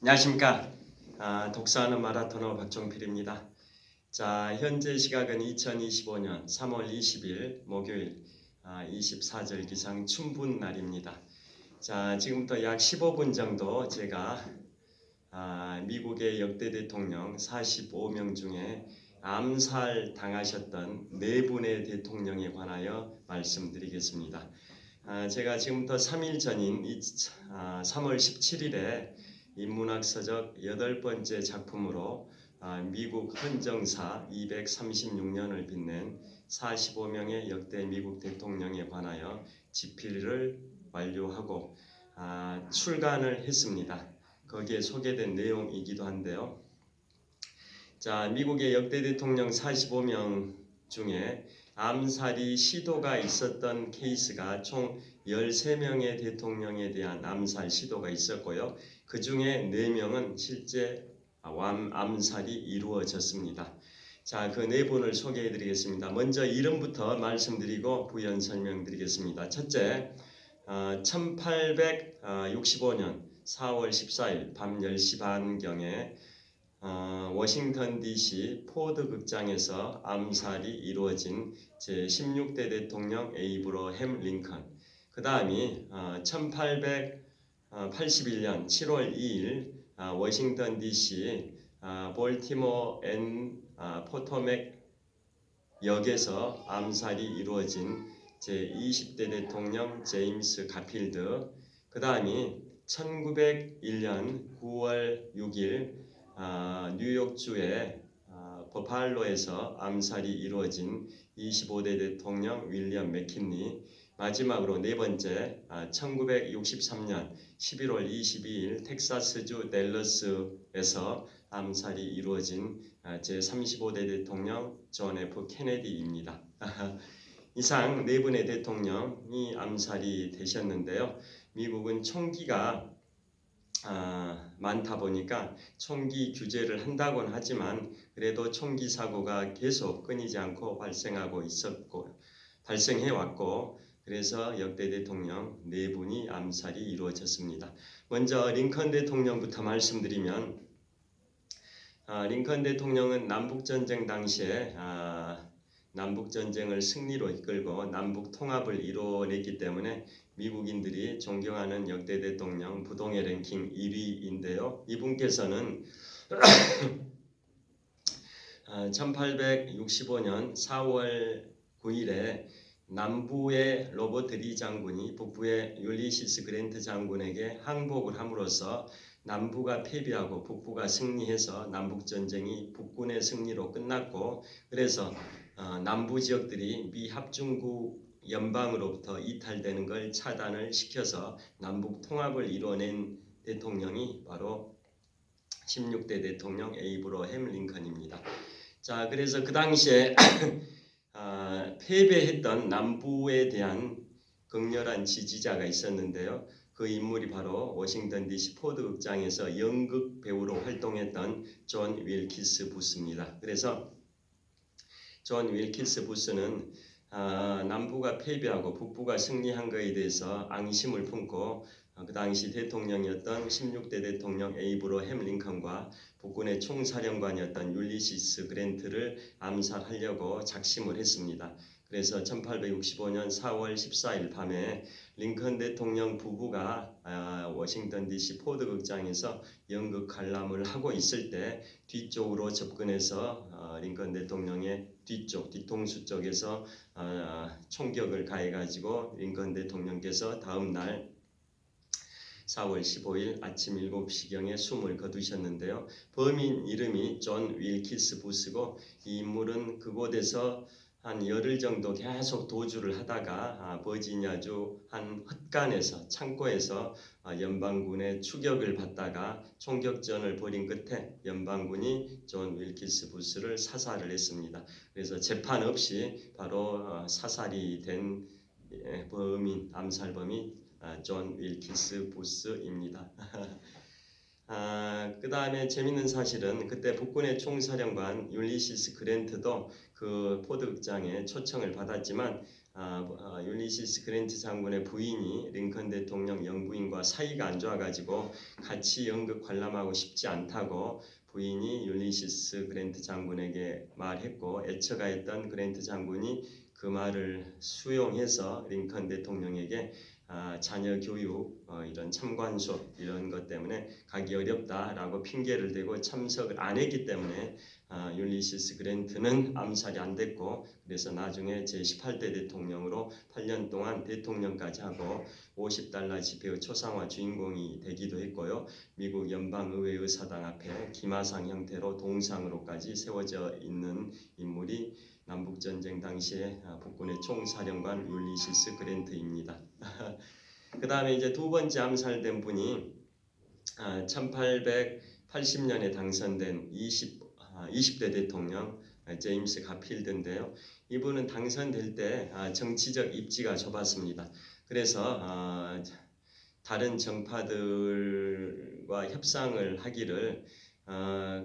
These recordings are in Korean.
안녕하십니까. 독서하는 마라토너 박종필입니다. 자, 현재 시각은 2025년 3월 20일 목요일 24절 기상 춘분 날입니다. 자, 지금부터 약 15분 정도 제가 미국의 역대 대통령 45명 중에 암살 당하셨던 4분의 대통령에 관하여 말씀드리겠습니다. 제가 지금부터 3일 전인 3월 17일에 인문학서적 8번째 작품으로 미국 헌정사 236년을 빛낸 45명의 역대 미국 대통령에 관하여 집필을 완료하고 출간을 했습니다. 거기에 소개된 내용이기도 한데요. 자, 미국의 역대 대통령 45명 중에 암살이 시도가 있었던 케이스가 총 13명의 대통령에 대한 암살 시도가 있었고요. 그 중에 4명은 실제 암살이 이루어졌습니다. 자, 그 4분을 소개해 드리겠습니다. 먼저 이름부터 말씀드리고 부연 설명드리겠습니다. 첫째, 1865년 4월 14일 밤 10시 반경에 워싱턴 DC 포드 극장에서 암살이 이루어진 제16대 대통령 에이브러햄 링컨. 그 다음이 1881년 7월 2일 워싱턴 DC 볼티모어 앤 포토맥 역에서 암살이 이루어진 제20대 대통령 제임스 가필드. 그 다음이 1901년 9월 6일 뉴욕주의 버팔로에서 암살이 이루어진 25대 대통령 윌리엄 맥킨리. 마지막으로 4번째 1963년 11월 22일 텍사스주 댈러스에서 암살이 이루어진 제35대 대통령 존 F 케네디입니다. 이상 4분의 대통령이 암살이 되셨는데요. 미국은 총기가 많다 보니까 총기 규제를 한다고는 하지만 그래도 총기 사고가 계속 끊이지 않고 발생해 왔고, 그래서 역대 대통령 4분이 암살이 이루어졌습니다. 먼저 링컨 대통령부터 말씀드리면, 링컨 대통령은 남북전쟁 당시에 남북전쟁을 승리로 이끌고 남북 통합을 이뤄냈기 때문에 미국인들이 존경하는 역대 대통령 부동의 랭킹 1위인데요. 이분께서는 1865년 4월 9일에 남부의 로버트 리 장군이 북부의 율리시스 그랜트 장군에게 항복을 함으로써 남부가 패배하고 북부가 승리해서 남북전쟁이 북군의 승리로 끝났고, 그래서 남부 지역들이 미 합중국 연방으로부터 이탈되는 걸 차단을 시켜서 남북 통합을 이뤄낸 대통령이 바로 16대 대통령 에이브러햄 링컨입니다. 자, 그래서 그 당시에 패배했던 남부에 대한 극렬한 지지자가 있었는데요. 그 인물이 바로 워싱턴 DC 포드 극장에서 연극 배우로 활동했던 존 윌키스 부스입니다. 그래서 존 윌키스 부스는 남부가 패배하고 북부가 승리한 것에 대해서 앙심을 품고 그 당시 대통령이었던 16대 대통령 에이브러햄 링컨과 북군의 총사령관이었던 율리시스 그랜트를 암살하려고 작심을 했습니다. 그래서 1865년 4월 14일 밤에 링컨 대통령 부부가 워싱턴 DC 포드 극장에서 연극 관람을 하고 있을 때 뒤쪽으로 접근해서 링컨 대통령의 뒤통수 쪽에서 총격을 가해가지고 링컨 대통령께서 다음 날 4월 15일 아침 7시경에 숨을 거두셨는데요. 범인 이름이 존 윌키스 부스고, 이 인물은 그곳에서 한 열흘 정도 계속 도주를 하다가 버지니아주 한 헛간에서 창고에서 연방군의 추격을 받다가 총격전을 벌인 끝에 연방군이 존 윌키스 부스를 사살을 했습니다. 그래서 재판 없이 바로 사살이 된 암살범이 존 윌키스 부스입니다. 그 다음에 재밌는 사실은 그때 북군의 총사령관 율리시스 그랜트도 그 포드 극장에 초청을 받았지만 율리시스 그랜트 장군의 부인이 링컨 대통령 영부인과 사이가 안 좋아가지고 같이 연극 관람하고 싶지 않다고 부인이 율리시스 그랜트 장군에게 말했고, 애처가했던 그랜트 장군이 그 말을 수용해서 링컨 대통령에게 자녀 교육, 이런 참관 수업 이런 것 때문에 가기 어렵다라고 핑계를 대고 참석을 안 했기 때문에 율리시스 그랜트는 암살이 안 됐고, 그래서 나중에 제18대 대통령으로 8년 동안 대통령까지 하고 $50 지폐의 초상화 주인공이 되기도 했고요. 미국 연방의회 의사당 앞에 기마상 형태로 동상으로까지 세워져 있는 인물이 남북전쟁 당시에 북군의 총사령관 율리시스 그랜트입니다. 그 다음에 이제 두 번째 암살된 분이 1880년에 당선된 20대 대통령 제임스 가필드인데요. 이분은 당선될 때 정치적 입지가 좁았습니다. 그래서 다른 정파들과 협상을 하기를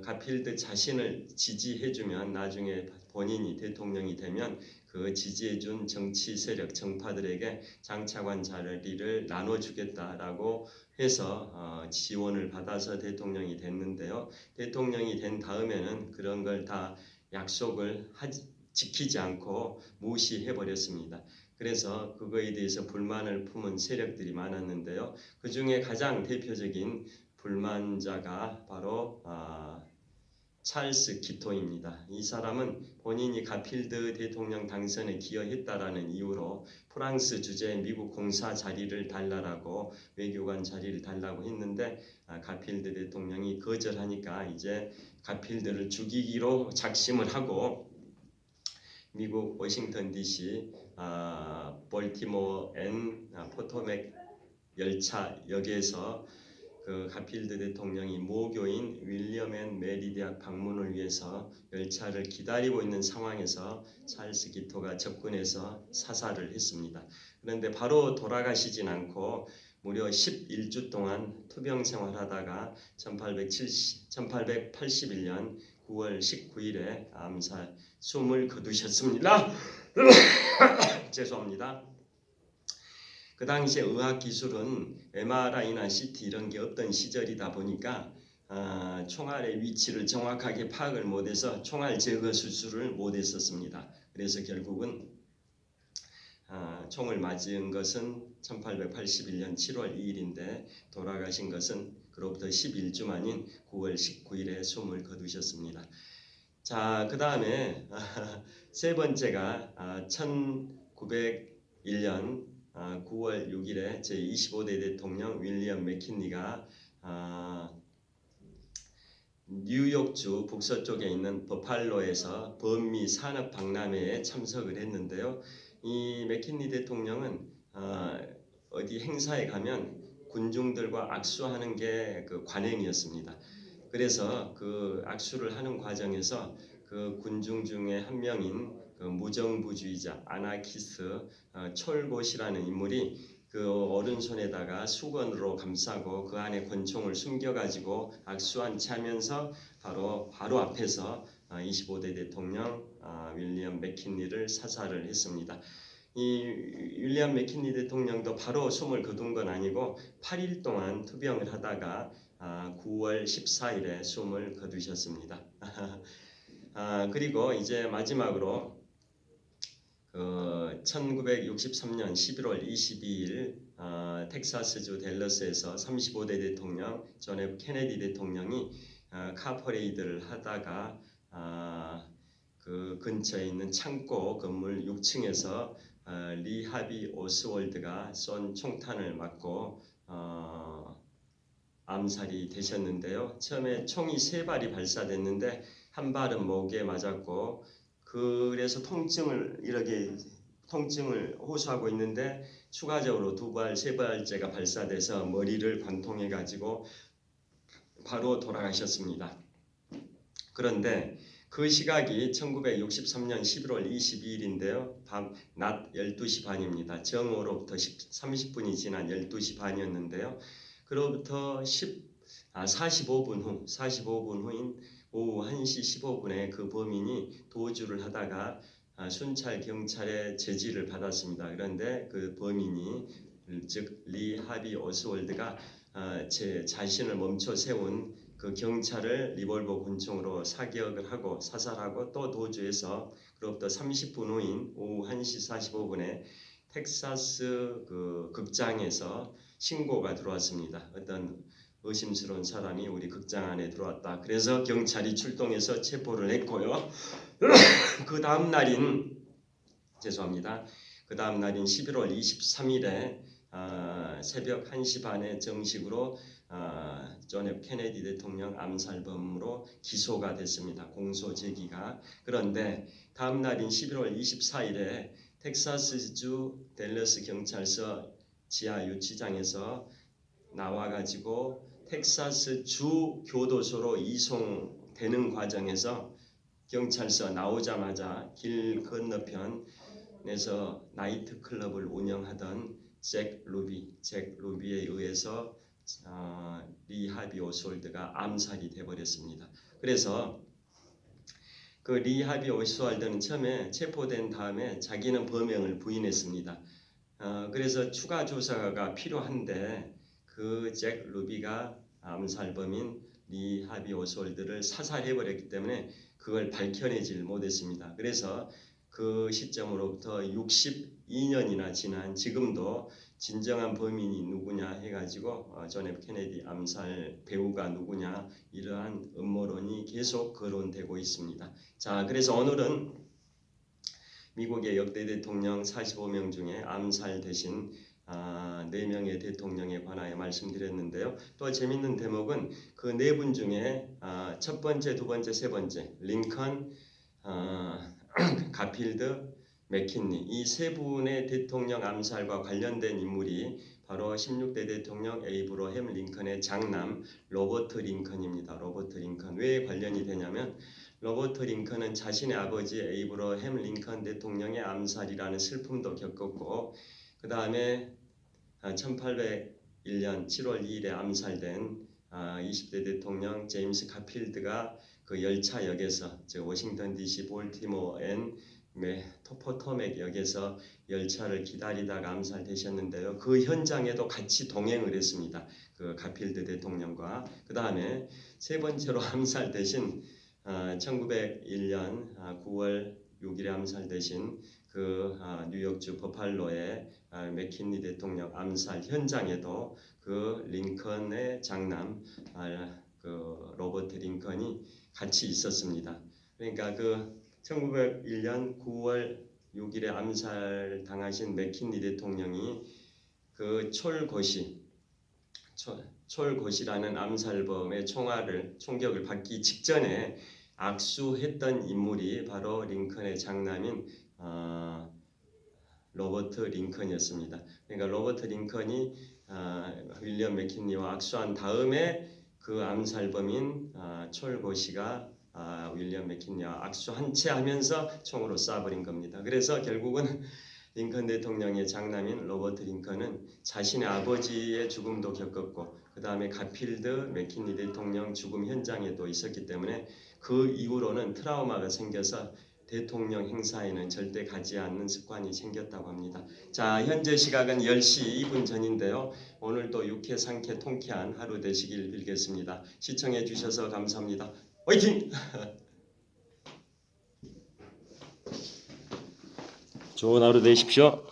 가필드 자신을 지지해주면 나중에 본인이 대통령이 되면 그 지지해준 정치 세력 정파들에게 장차관 자리를 나눠주겠다라고 해서 지원을 받아서 대통령이 됐는데요. 대통령이 된 다음에는 그런 걸 다 약속을 지키지 않고 무시해 버렸습니다. 그래서 그거에 대해서 불만을 품은 세력들이 많았는데요. 그 중에 가장 대표적인 불만자가 바로 찰스 기토입니다. 이 사람은 본인이 가필드 대통령 당선에 기여했다라는 이유로 프랑스 주재에 미국 공사 자리를 달라고 외교관 자리를 달라고 했는데 가필드 대통령이 거절하니까 이제 가필드를 죽이기로 작심을 하고 미국 워싱턴 DC 볼티모어 앤 포토맥 열차역에서 그 가필드 대통령이 모교인 윌리엄 앤 메리 대학 방문을 위해서 열차를 기다리고 있는 상황에서 찰스 기토가 접근해서 사살을 했습니다. 그런데 바로 돌아가시진 않고 무려 11주 동안 투병 생활하다가 1881년 9월 19일에 암살 숨을 거두셨습니다. 죄송합니다. 그 당시에 의학 기술은 MRI나 CT 이런 게 없던 시절이다 보니까 총알의 위치를 정확하게 파악을 못해서 총알 제거 수술을 못했었습니다. 그래서 결국은 총을 맞은 것은 1881년 7월 2일인데 돌아가신 것은 그로부터 11주 만인 9월 19일에 숨을 거두셨습니다. 자, 그 다음에 세 번째가 1901년 9월 6일에 제25대 대통령 윌리엄 맥킨리가 뉴욕주 북서쪽에 있는 버팔로에서 범미 산업 박람회에 참석을 했는데요. 이 맥킨리 대통령은 어디 행사에 가면 군중들과 악수하는 게 그 관행이었습니다. 그래서 그 악수를 하는 과정에서 그 군중 중에 한 명인 그 무정부주의자 아나키스트 촐봇이라는 인물이 그 오른손에다가 수건으로 감싸고 그 안에 권총을 숨겨가지고 악수한 채 하면서 바로 앞에서 25대 대통령 윌리엄 맥킨리를 사살을 했습니다. 이 윌리엄 맥킨리 대통령도 바로 숨을 거둔 건 아니고 8일 동안 투병을 하다가 9월 14일에 숨을 거두셨습니다. 그리고 이제 마지막으로 1963년 11월 22일 텍사스주 댈러스에서 35대 대통령 존 F 케네디 대통령이 카퍼레이드를 하다가 그 근처에 있는 창고 건물 6층에서 리 하비 오스월드가 쏜 총탄을 맞고 암살이 되셨는데요. 처음에 총이 3발이 발사됐는데 한 발은 목에 맞았고 그래서 통증을 호소하고 있는데 추가적으로 2발, 3발째가 발사돼서 머리를 관통해 가지고 바로 돌아가셨습니다. 그런데 그 시각이 1963년 11월 22일인데요. 낮 12시 반입니다. 정오로부터 30분이 지난 12시 반이었는데요. 그로부터 45분 후인 오후 1시 15분에 그 범인이 도주를 하다가 순찰 경찰의 제지를 받았습니다. 그런데 그 범인이 즉 리 하비 오스월드가 제 자신을 멈춰 세운 그 경찰을 리볼버 권총으로 사격을 하고 사살하고 또 도주해서 그로부터 30분 후인 오후 1시 45분에 텍사스 그 극장에서 신고가 들어왔습니다. 어떤 의심스러운 사람이 우리 극장 안에 들어왔다. 그래서 경찰이 출동해서 체포를 했고요. 그 다음 날인 그 다음 날인 11월 23일에 새벽 1시 반에 정식으로 존 F 케네디 대통령 암살범으로 기소가 됐습니다. 공소 제기가. 그런데 다음 날인 11월 24일에 텍사스주 댈러스 경찰서 지하 유치장에서 나와가지고 텍사스 주 교도소로 이송되는 과정에서 경찰서 나오자마자 길 건너편에서 나이트 클럽을 운영하던 잭 루비에 의해서 리 하비 오스월드가 암살이 되어버렸습니다. 그래서 그 리 하비 오스월드는 처음에 체포된 다음에 자기는 범행을 부인했습니다. 그래서 추가 조사가 필요한데 그 잭 루비가 암살범인 리 하비 오스월드를 사살해버렸기 때문에 그걸 밝혀내질 못했습니다. 그래서 그 시점으로부터 62년이나 지난 지금도 진정한 범인이 누구냐 해가지고 존 F 케네디 암살 배우가 누구냐 이러한 음모론이 계속 거론되고 있습니다. 자, 그래서 오늘은 미국의 역대 대통령 45명 중에 암살되신 4명의 대통령에 관하여 말씀드렸는데요. 또 재밌는 대목은 그 4분 중에 첫 번째, 두 번째, 세 번째 링컨, 가필드, 맥킨리 이 세 분의 대통령 암살과 관련된 인물이 바로 16대 대통령 에이브러햄 링컨의 장남 로버트 링컨입니다. 로버트 링컨. 왜 관련이 되냐면 로버트 링컨은 자신의 아버지 에이브러햄 링컨 대통령의 암살이라는 슬픔도 겪었고 그 다음에 1801년 7월 2일에 암살된 20대 대통령 제임스 가필드가 그 열차역에서 워싱턴 DC 볼티모어 앤 포토맥 역에서 열차를 기다리다가 암살되셨는데요. 그 현장에도 같이 동행을 했습니다. 그 가필드 대통령과. 그 다음에 세 번째로 암살되신 1901년 9월 6일에 암살되신 그 뉴욕주 버팔로의 맥킨리 대통령 암살 현장에도 그 링컨의 장남 그 로버트 링컨이 같이 있었습니다. 그러니까 그 1901년 9월 6일에 암살 당하신 맥킨리 대통령이 그 촐고시라는 암살범의 총격을 받기 직전에 악수했던 인물이 바로 링컨의 장남인 로버트 링컨이었습니다. 그러니까 로버트 링컨이 윌리엄 맥킨리와 악수한 다음에 그 암살범인 촐고시가 윌리엄 맥킨리와 악수한 채 하면서 총으로 쏴버린 겁니다. 그래서 결국은 링컨 대통령의 장남인 로버트 링컨은 자신의 아버지의 죽음도 겪었고 그 다음에 가필드 맥킨리 대통령 죽음 현장에도 있었기 때문에 그 이후로는 트라우마가 생겨서 대통령 행사에는 절대 가지 않는 습관이 생겼다고 합니다. 자, 현재 시각은 10시 2분 전인데요. 오늘도 유쾌 상쾌 통쾌한 하루 되시길 빌겠습니다. 시청해 주셔서 감사합니다. 화이팅! 좋은 하루 되십시오.